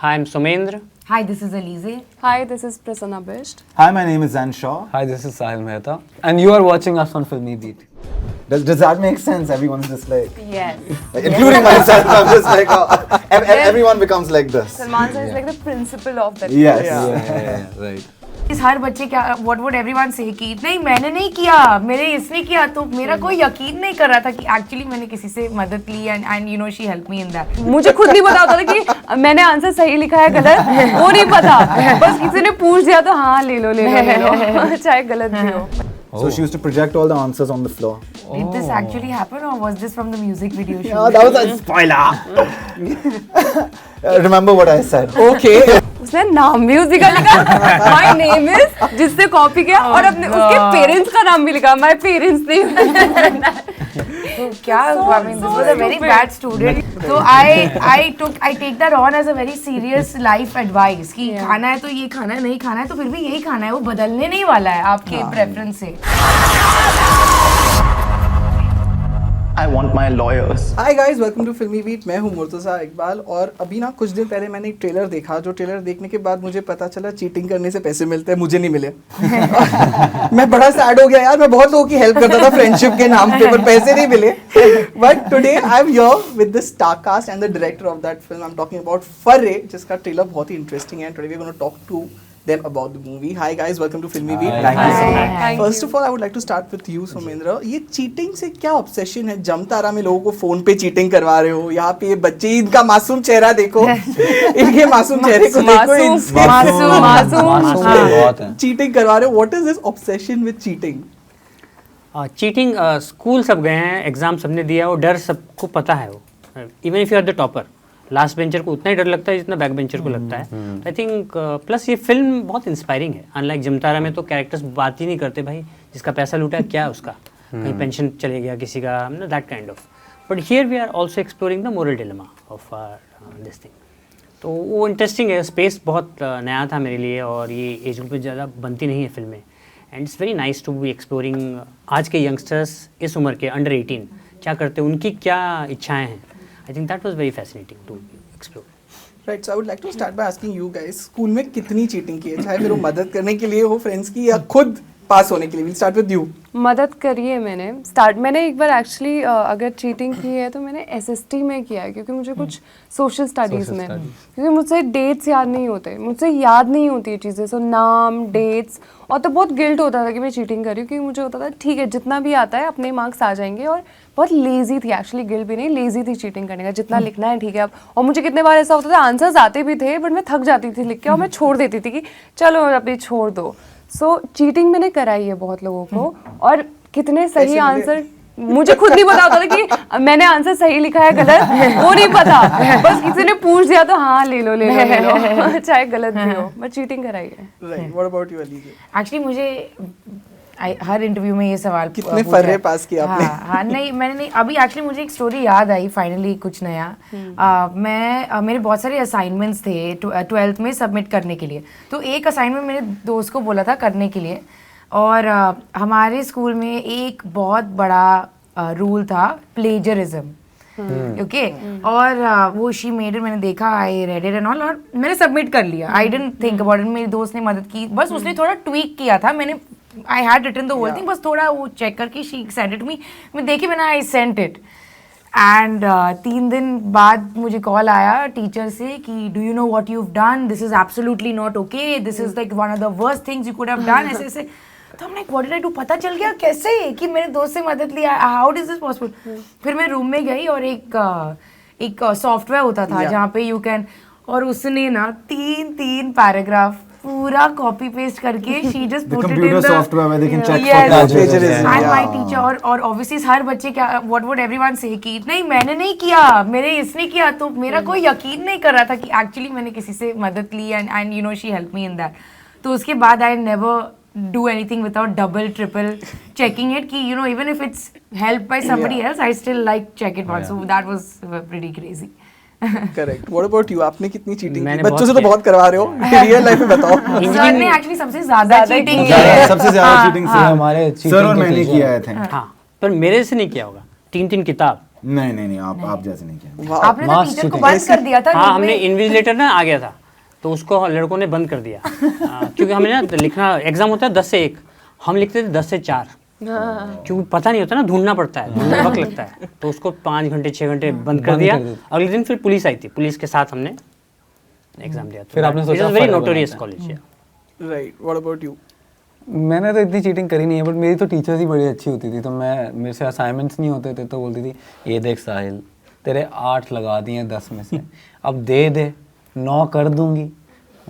Hi, I'm Somendra. Hi, this is Alize. Hi, this is Prasanna Bisht. Hi, my name is Zan Shaw. Hi, this is Sahil Mehta, and you are watching us on Filmy Beat. Does that make sense? Everyone's just like, Yes. including myself, I'm just like, everyone becomes like this. Salman sir is like the principal of that. Yes. Yeah, right. इस हर बच्चे क्या what would everyone say कि नहीं मैंने नहीं किया, मेरे इसने किया, तो मेरा कोई यकीन नहीं कर रहा था कि एक्चुअली मैंने किसी से मदद ली and you know she helped me in that. मुझे खुद नहीं पता होता था कि मैंने आंसर सही लिखा है गलत, वो नहीं पता. बस किसी ने पूछ दिया तो हाँ ले लो चाहे गलत भी हो. So she used to project all the answers on the floor. Did this actually happen or was this from the music video shoot? Oh, that was a spoiler. Remember what I said. Okay. उसने नाम भी उसी का लिखा, my name is, जिससे copy किया और अपने उसके पेरेंट्स का नाम भी लिखा, my parents name. तो क्या I mean this was a very bad student. So I take that on as a very serious life advice कि खाना है तो ये खाना है, नहीं खाना है तो फिर भी यही खाना है, वो बदलने नहीं वाला है आपके प्रेफरेंस से. I want my lawyers. Hi guys, welcome to Filmy Beat. मैं हूँ मुर्तज़ा इकबाल और अभी ना कुछ दिन पहले मैंने एक ट्रेलर देखा, जो ट्रेलर देखने के बाद मुझे पता चला चीटिंग करने से पैसे मिलते हैं, मुझे नहीं मिले. मैं बड़ा सैड हो गया यार, मैं बहुत लोगों की हेल्प करता था फ्रेंडशिप के नाम पे, पर पैसे नहीं मिले. But today I am here with the star cast and the director of that film. I'm talking about Farre, जिसका ट्रेलर बहुत ही इंटरेस्टिंग है. Today we're going to talk to them about the movie. Hi guys, welcome to Filmy Beat. Thank you so much. Thank First you. of all, I would like to start with you, Somendra. ये cheating से क्या obsession है? जमतारा में लोगों को phone पे cheating करवा रहे हो, यहाँ पे ये बच्चे, इनका मासूम चेहरा देखो, इनके मासूम चेहरे को देखो, मासूम चीटिंग करवा रहे हो. What is this obsession with cheating? Cheating school सब गए हैं, एग्जाम सबने दिया, वो डर सबको पता है. वो even if you are the topper, last bencher को उतना ही डर लगता है जितना बैक बेंचर को लगता है. आई थिंक प्लस ये फिल्म बहुत इंस्पायरिंग है. अनलाइक जमतारा में तो कैरेक्टर्स बात ही नहीं करते, भाई जिसका पैसा लूटा क्या है उसका, कहीं पेंशन चले गया किसी का, that kind of. But here we are also exploring the moral dilemma of this thing. तो वो इंटरेस्टिंग है. स्पेस बहुत नया था मेरे लिए और ये एज ग्रुप में ज़्यादा बनती नहीं है फिल्में. And it's very nice to be exploring आज के यंगस्टर्स इस उम्र के अंडर 18 क्या करते हैं, उनकी क्या इच्छाएँ हैं. I think that was very fascinating to explore. Right, so I would like to start by asking you guys, school में कितनी चीटिंग की है, चाहे फिर वो मदद करने के लिए हो फ्रेंड्स की या खुद पास होने के लिए. We'll start with you. मदद करी है मैंने एक बार एक्चुअली अगर चीटिंग की है तो मैंने एसएसटी में किया है, क्योंकि मुझे कुछ सोशल स्टडीज़ में, क्योंकि मुझसे डेट्स याद नहीं होते, मुझसे याद नहीं होती ये चीज़ें, सो नाम डेट्स, और तो बहुत गिल्ट होता था कि मैं चीटिंग कर रही हूँ, क्योंकि मुझे होता था ठीक है जितना भी आता है अपने मार्क्स आ जाएंगे. और बहुत लेज़ी थी एक्चुअली, गिल्ट भी नहीं, लेज़ी थी चीटिंग करने का, जितना लिखना है ठीक है अब. और मुझे कितने बार ऐसा होता था आंसर्स आते भी थे बट मैं थक जाती थी लिख के और मैं छोड़ देती थी कि चलो अभी छोड़ दो. सो चीटिंग मैंने कराई है बहुत लोगों को, और कितने सही आंसर मुझे खुद नहीं पता होता था कि मैंने आंसर सही लिखा है गलत, वो नहीं पता. बस किसी ने पूछ दिया तो हाँ ले लो चाहे गलत भी हो, बट चीटिंग कराई है. Right, what about you, Alize? Actually मुझे हर इंटरव्यू में ये सवाल कितने फर्रे पास किया आपने? हाँ नहीं मैंने नहीं. अभी एक्चुअली मुझे एक स्टोरी याद आई फाइनली, कुछ नया. मेरे बहुत सारे असाइनमेंट्स थे 12th में सबमिट करने के लिए. तो एक असाइनमेंट मेरे दोस्त को बोला था करने के लिए, और हमारे स्कूल में एक बहुत बड़ा रूल था प्लेजरिज्म. ओके, और वो शी मेड इट, मैंने देखा, I read it and all, और मैंने सबमिट कर लिया. I didn't think about it. मेरे दोस्त ने मदद की, बस उसने थोड़ा ट्वीक किया था. मैंने I had written the whole thing, बस थोड़ा वो चेक करके शी सेंड इट मी. मैं देखी, मैंने आई सेंट इट. एंड 3 दिन बाद मुझे कॉल आया टीचर से कि do you know what you have done, this is absolutely not okay, this is like one of the worst things you could have done, ऐसे ऐसे. तो हमने व्हाट डिड आई डू, पता चल गया कैसे कि मेरे दोस्त से मदद लिया, हाउ इज दिस पॉसिबल. फिर मैं रूम में गई और एक सॉफ्टवेयर होता था जहाँ पे यू कैन, और उसने ना 3 पैराग्राफ पूरा कॉपी पेस्ट करके she just put it in the software where they can check Yes. for plagiarism. And my teacher, और obviously हर बच्चे क्या what would everyone say कि नहीं मैंने नहीं किया, मेरे इसने किया, तो मेरा कोई यकीन नहीं कर रहा था कि एक्चुअली मैंने किसी से मदद ली and you know she helped me in that. तो उसके बाद I never do anything without double triple checking it कि you know even if it's helped by somebody else I still like check it once. So that was pretty crazy. Correct. What about you, आपने कितनी cheating मैंने की? बच्चों से तो बहुत बहुत करवा रहे हो, रियल लाइफ में बताओ. सर ने एक्चुअली सबसे ज्यादा चीटिंग की सबसे है. सबसे ज्यादा चीटिंग हमारे सर और मैंने किया है. हाँ, पर मेरे से नहीं किया होगा. 3 किताब नहीं नहीं नहीं, आप जैसे नहीं किया। Wow. आपने तो Mass टीचर को cheating. बंद कर दिया था हाँ room हमने में। इन्विजिलेटर ना आ गया था तो उसको लड़कों ने बंद कर दिया क्योंकि हमें ना लिखना एग्जाम होता है 10 से 1, हम लिखते थे 10 से 4 क्योंकि पता नहीं होता ना, ढूंढना पड़ता है, ढूंढने वक्त लगता है, तो उसको 5 घंटे 6 घंटे बंद कर बंद दिया। कर दिया। अगले दिन फिर पुलिस आई थी, पुलिस के साथ हमने एग्जाम दिया। फिर आपने सोचा वेरी फर्क notorious banana college. Right. What about you? मैंने तो इतनी चीटिंग करी नहीं है, बट मेरी तो टीचर्स ही बड़ी अच्छी होती थी। तो मेरे से असाइनमेंट्स नहीं होते थे तो बोलती थी ये देख साहिल तेरे 8 लगा दिए 10 में से, अब दे 9 कर दूंगी।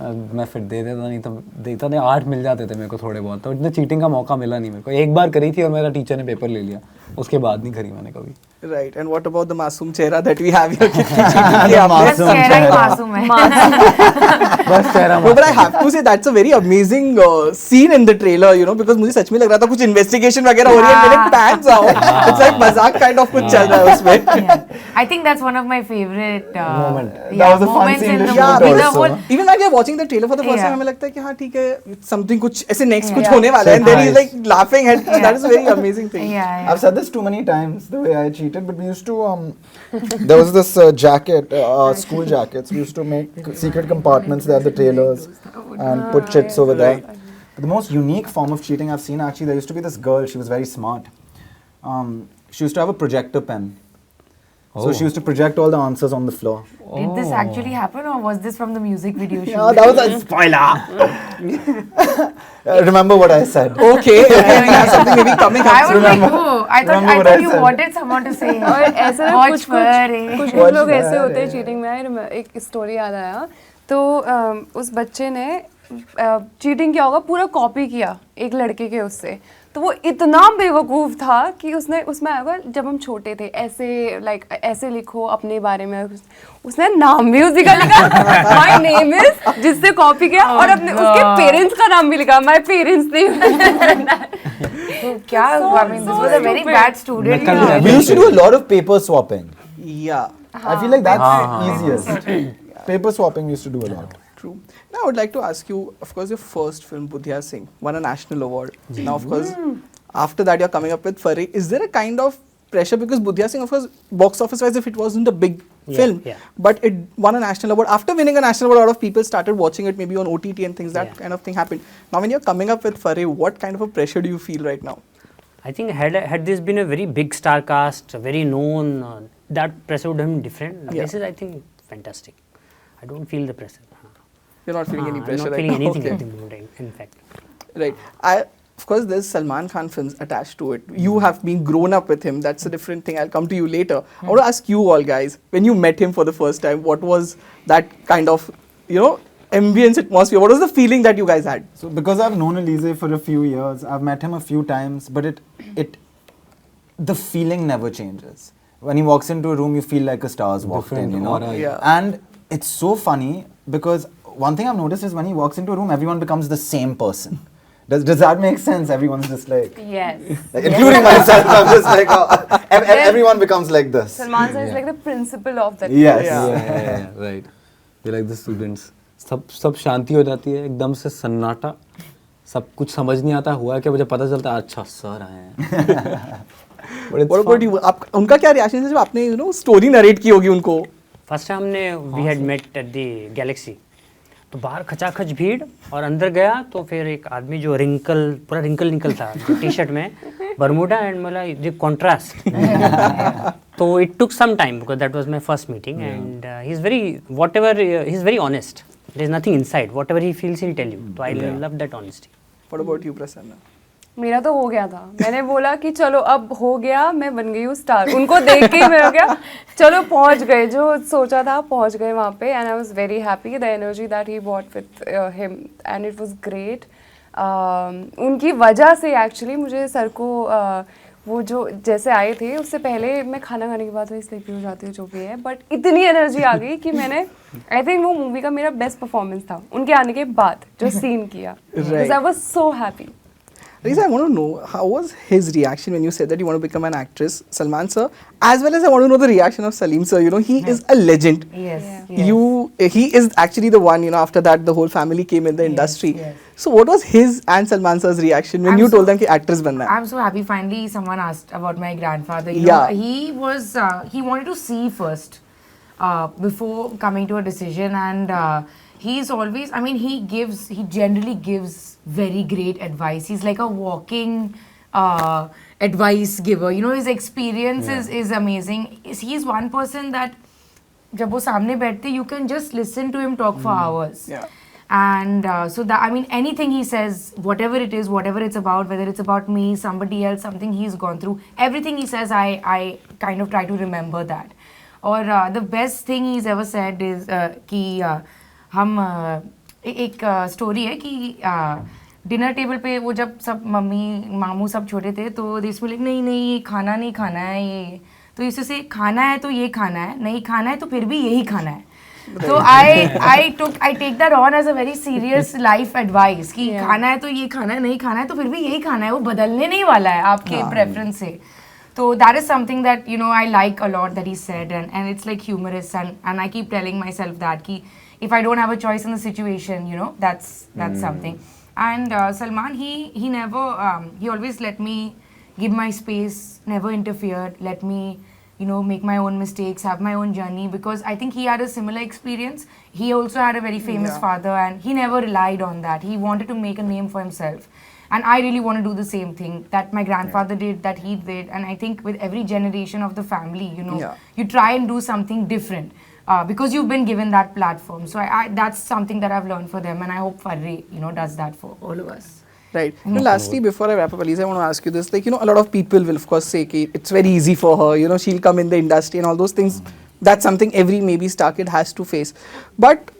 मैं फिर दे देता, नहीं तो देता नहीं, 8 मिल जाते थे मेरे को थोड़े बहुत। तो इतना चीटिंग का मौका मिला नहीं मेरे को। एक बार करी थी और मेरा टीचर ने पेपर ले लिया, उसके बाद नहीं करी मैंने कभी। Right. And what about the मासूम चेहरा that we have here? कितनी cheating की आपने? बस चेहरा ही मासूम है। बस चेहरा No, but I have to say that's a very amazing scene in the trailer, you know, because मुझे सच में लग रहा था कुछ investigation वगैरह हो रही है, मेरे pans out. It's like मजाक kind of कुछ चल रहा है उसमें. I think that's one of my favorite Moment. That was a fun moments scene in to the shoot movie. The also. whole Even when we are watching the trailer for the first Yeah. time, हमें लगता है कि हाँ ठीक है, something कुछ ऐसे next कुछ Yeah. होने वाला है, and then he's like Surprise. laughing at. That is a very amazing thing. yeah. I've said this too many times, the way I cheated, but we used to there was this jacket, school jackets. We used to make secret compartments there, the trailers, and put chits over there. But the most unique form of cheating I've seen, actually, there used to be this girl. She was very smart. She used to have a projector pen. So she used to project all the answers on the floor. Did this actually happen or was this from the music video shoot? Yeah, that was a spoiler. Remember what I said. Okay, okay, we have something maybe coming I up. was like, oh, I remember what thought I you said. wanted someone to say. और ऐसे ना Watch कुछ फरे। कुछ Watch लोग ऐसे फरे। होते हैं चीटिंग में। एक स्टोरी याद आया, तो उस बच्चे ने चीटिंग किया होगा, पूरा कॉपी किया एक लड़के के उससे। तो वो इतना बेवकूफ़ था कि उसने उसमें आया होगा जब हम छोटे थे, ऐसे लाइक ऐसे लिखो अपने बारे में, उसने नाम भी उसी का लिखा, माय नेम इज, जिससे कॉपी किया, और अपने उसके पेरेंट्स का नाम भी लिखा, माय पेरेंट्स नेम। क्या हुआ? I mean, this was a very bad student. नकल We used to do a lot of paper swapping. Yeah. I feel like that's easiest. Paper swapping we used to do a lot. True. Now I would like to ask you, of course, your first film, Budhya Singh, won a national award. Now, of course, after that you're coming up with Furry. Is there a kind of pressure, because Budhya Singh, of course, box office wise, if it wasn't a big film, yeah. but it won a national award. After winning a national award, a lot of people started watching it maybe on OTT and things. That Yeah. kind of thing happened. Now, when you're coming up with Furry, what kind of a pressure do you feel right now? I think had this been a very big star cast, very known, that pressure would have been different. Yeah. This is, I think, fantastic. I don't feel the pressure. You're not feeling any I'm pressure not right feeling now. anything Okay. at the moment, in fact. Right. Of course, there's Salman Khan films attached to it. You have been grown up with him. That's a different thing. I'll come to you later. I want to ask you all guys, when you met him for the first time, what was that kind of, ambience, atmosphere? What was the feeling that you guys had? So because I've known Elise for a few years, I've met him a few times, but the feeling never changes. When he walks into a room, you feel like a star's walked in, Different aura. Yeah. And it's so funny because one thing I've noticed is when he walks into a room, everyone becomes the same person. Does that make sense? Everyone's just like, Yes. including myself, I'm just like, oh, everyone becomes like this. Salman sir is like the principal of that. Yes. Yeah, right. They like the students. सब शांति हो जाती है, एकदम से सन्नाटा, सब कुछ समझ नहीं आता हुआ क्या, मुझे पता चलता है अच्छा सर आए हैं। But it's What about fun. you? उनका क्या रिएक्शन है जब आपने स्टोरी नरेट की होगी उनको? फर्स्ट टाइम हमने we had met at the Galaxy, तो बाहर खचाखच भीड़ और अंदर गया तो फिर एक आदमी जो पूरा रिंकल था टी शर्ट में, बरमूडा एंड मतलब द कॉन्ट्रास्ट, तो it took some time because that was my first meeting and he is very honest, there is nothing inside, whatever he feels he tell you, तो I love that honesty. What about you, Prasanna? मेरा तो हो गया था, मैंने बोला कि चलो अब हो गया, मैं बन गई हूँ स्टार, उनको देख के ही मैं हो गया, चलो पहुँच गए, जो सोचा था पहुँच गए वहाँ पे, and I was very happy the energy that he bought with him and it was great. उनकी वजह से एक्चुअली मुझे सर को वो जो जैसे आए थे उससे पहले मैं खाना खाने के बाद वही स्लीपी हो जाती हूँ जो भी है, बट इतनी एनर्जी आ गई कि मैंने आई थिंक वो मूवी का मेरा बेस्ट परफॉर्मेंस था उनके आने के बाद जो सीन किया, I was so happy. Please, I want to know, how was his reaction when you said that you want to become an actress, Salman sir, as well as I want to know the reaction of Salim sir. You know, he is a legend. Yes. He is actually the one, you know, after that the whole family came in the industry. yes. So what was his and Salman sir's reaction when I'm you so- told them ki actress banna hai? I'm so happy finally someone asked about my grandfather. You Yeah. know, he was, he wanted to see first before coming to a decision, and he's always, I mean, he generally gives very great advice. He's like a walking advice giver. You know, his experience is amazing. He's one person that जब वो सामने बैठते, you can just listen to him talk for hours. Yeah. And so that, I mean, anything he says, whatever it is, whatever it's about, whether it's about me, somebody else, something he's gone through, everything he says, I kind of try to remember that. Or the best thing he's ever said is कि हम एक story है कि dinner table पे वो जब सब mummy मामू सब छोटे थे तो देश में नहीं नहीं ये खाना नहीं खाना है, ये तो इससे खाना है तो ये खाना है, नहीं खाना है तो फिर भी यही खाना है. So I take that on as a very serious life advice कि खाना है तो ये खाना है, नहीं खाना है तो फिर भी यही खाना है, वो बदलने नहीं वाला है आपके preference से. So that is something that, you know, I like a lot that he said, and it's like humorous, and I keep telling myself that ki if I don't have a choice in the situation, you know, that's something. And Salman, he never, he always let me give my space, never interfered, let me, you know, make my own mistakes, have my own journey, because I think he had a similar experience. He also had a very famous father, and he never relied on that. He wanted to make a name for himself. And I really want to do the same thing that my grandfather did, that he did. And I think with every generation of the family, you know, you try and do something different because you've been given that platform. So that's something that I've learned for them. And I hope Farri, you know, does that for all of us. Right. Now, lastly, before I wrap up, Aliza, I want to ask you this. Like, you know, a lot of people will, of course, say ki it's very easy for her. You know, she'll come in the industry and all those things. That's something every maybe star kid has to face. But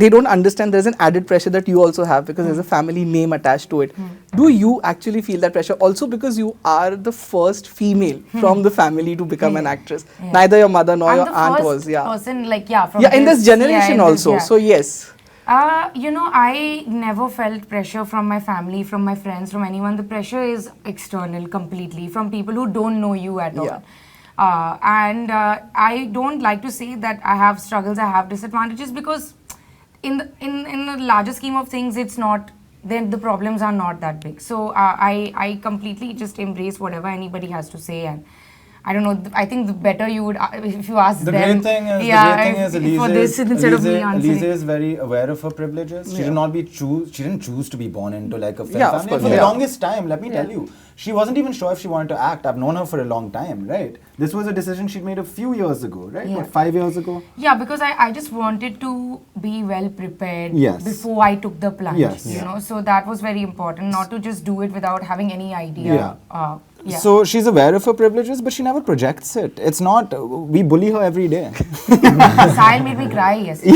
they don't understand there's an added pressure that you also have because there's a family name attached to it. Do you actually feel that pressure? Also because you are the first female from the family to become an actress. Neither your mother nor your aunt was. Person, like, from in this generation also. So, yes. You know, I never felt pressure from my family, from my friends, from anyone. The pressure is external completely, from people who don't know you at all. And I don't like to say that I have struggles, I have disadvantages, because in the larger scheme of things, it's not, then the problems are not that big. So I completely just embrace whatever anybody has to say, and I don't know, I think the better you would, if you ask The them. great thing is, for this instead of me answering. Aliza is very aware of her privileges. She didn't choose to be born into like a film Yeah, of family. course, For the yeah. longest time, let me tell you, she wasn't even sure if she wanted to act. I've known her for a long time, right? This was a decision she made a few years ago, right? What, 5 years ago? Yeah, because I just wanted to be well prepared Yes. before I took the plunge. Yes. You know, so that was very important, not to just do it without having any idea. So she's aware of her privileges, but she never projects it. It's not, we bully her every day. Sahil made me cry yesterday.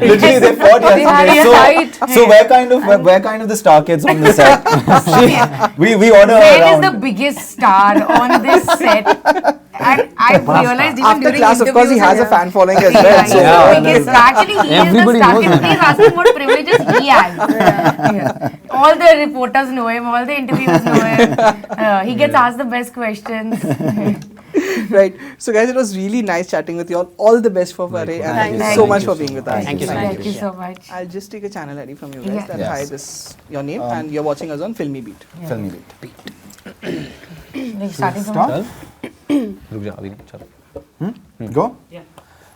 Literally, they fought They had yesterday. a fight. So we're kind of the star kids on the set. we order her Sahil around. is the biggest star on this set. And I realized even After during class, of course, he interviews- has a fan following as Yeah, well. he's So, the biggest star. Actually, he Everybody is the star. knows Can him. you please ask him what privileges he has? Yeah. All the reporters know him. All the interviewers know him. He gets asked the best questions. right. So, guys, it was really nice chatting with you all. All the best for Faray, and thank you Thank so you. much for being with us. Thank you so much. Thank you so much. I'll just take a channel ID from you guys. Yeah. That Yes. hi, this your name, and you're watching us on Filmy Beat. Filmy beat. Like starting from रुक जा अभी नहीं चलो Go. Yeah.